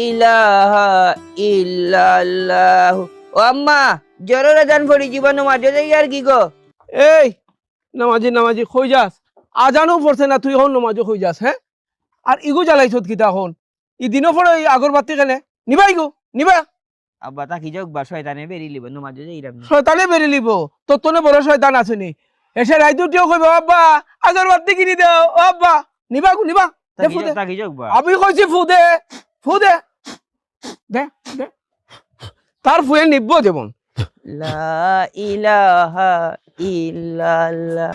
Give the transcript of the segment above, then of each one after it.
ইলাহা ইল্লাল্লাহ। ও আম্মা জরুরে জান পড়ি জীবন মাঝে যাই আর কি গো। এই নামাজি নামাজি কই যাস? আজানও পড়ছে না, তুই এখন নামাজও কই যাস? হ্যাঁ, আর ইগো জ্বালাইছত কিতা এখন? ইদিনও পড়ে আগরবাতি কেনে নিবা? ইগো নিবা? আব্বা তা কি যোগ বা শয়তানে বেরি লিব মাঝে যাই রাম। শয়তানে বেরি লিব, তোর তোনে বড় শয়তান আসেনি। এসে রাইতে উঠিও কইব আব্বা আগরবাতি কিনি দাও। ও আব্বা নিবা গো নিবা? দে ফু দে। তা কি যোগ বা আমি কইছি ফু দে, ফু দে, দে দে। তার ফুয়ে নিব যেমন। লা ইলাহা ইল্লাল্লাহ।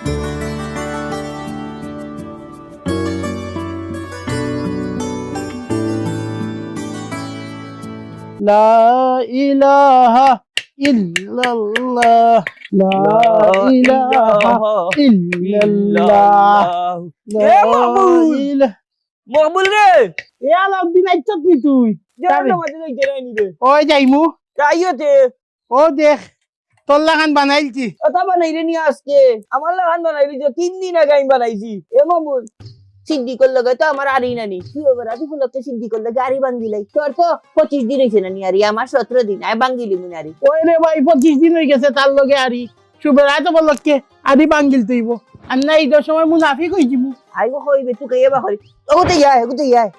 লা ইলাহা ইল্লাল্লাহ, লা ইলাহা ইল্লাল্লাহ, এ মাহমুদ, মকবুল রে এ আলাউদ্দিন আইছত নি তুই? জানো মাঝে যাই জেরাই নিবে। ওই যাইমু, যাইতে ও দেখ তোর লাগান বানাইলছি। কথা বানাইরে নি আজকে আমার লাগান বানাইলি যে 3 দিন আগে আমি বানাইছি। এ মামুল সিদ্দিকর লগে তো আমার আরি নানি তুই এবার আদি ফুলকে সিদ্দিকর লগে আরি বাঙ্গিলাই তোর তো 25 দিন হইছে নানি আরি আমার 17 দিন আই বাঙ্গিলি মুনি আরি। ওই রে ভাই 25 দিন হয়ে গেছে তার লগে আরি সুবের আয় তো বলকে আদি বাঙ্গিল তুইব আর না ঈদের সময় মুনাফিক হই যাবো। আই গো হইবে তুই কে এবা হরি ওতে ইয়াই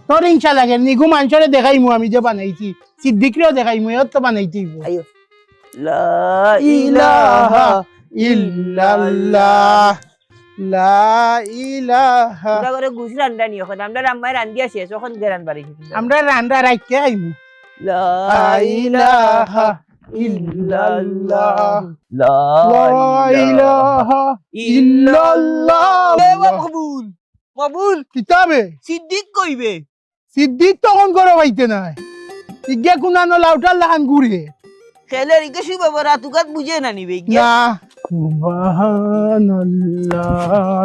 তোর ইনশা লাগে নিগু মানুষরে দেখাইমু আমি যে বানাইছি, সিদ্দিকরেও দেখাইমু, এত তো বানাইতেইব। আইও লা ইলাহা ইল্লাল্লাহ, লা ইলাহা। পুরা করে গুছ রান্দা নি এখন আমরা রাম্মাই রান্দিয়া শেষ এখন গেরান বাড়ি আমরা রান্না রাখতে আইমু। লা ইলাহা ইল্লাল্লাহ, লা লা ইলাহা ইল্লাল্লাহ। এ মাহবুল মাহবুল কিতাবে সিদ্দিক কইবে সিদ্দিক তখন করে পাইতে নাই, ইগে কুনানো লাউটার লাহান ঘুরে খেলে রিকে শুবে বড় তুকাত বুঝে না নিবে না। সুবহানাল্লাহ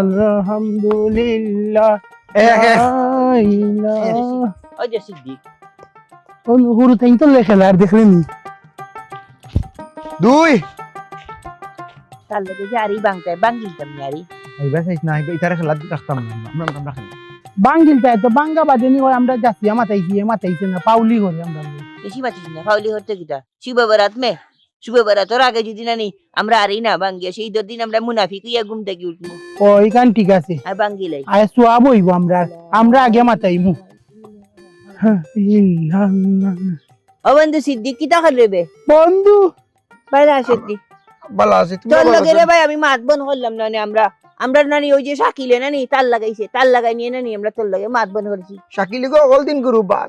আলহামদুলিল্লাহ লা ইলাহা। ওই যে সিদ্দিক কোন হুরু তাই তো লেখা আর দেখলেন দুই তার লগে যে আরি বাংকায় বাঙ্গিলতাম নি আরি এইবার শেষ না ইতারে খেলা রাখতাম না আমরা খেলা বাঙ্গিলটা তো বাঙ্গা বাদেনি হয় আমরা যাচ্ছি মাতাইছে না পাউলি করে আমরা বেশি বাঁচিস না ফাউলি হতে কিটা শুবে বরাত মে শুবে বরাতর আগে যদি নানি আমরা আরি না বাঙ্গিয়া সেই দিন আমরা মুনাফিক ইয়া ঘুম থেকে উঠবো ও এখান ঠিক আছে আর বাঙ্গিলাই আয় সোয়াব হইব আমরা আগে মাতাইমু। ও বন্ধু সিদ্দিক কি টাকা রেবে বন্ধু বাইরে আসেনি ভালো আছে তুমি তোর ভালো লগে আছো? রে ভাই আমি মাত বন হলাম না আমরা নানি ওই যে শাকিলে নানি তার লাগাইছে তার লাগাই নিয়ে নানি আমরা তোর লগে মাত বন করছি শাকিলি গো অল দিন গুরু বাদ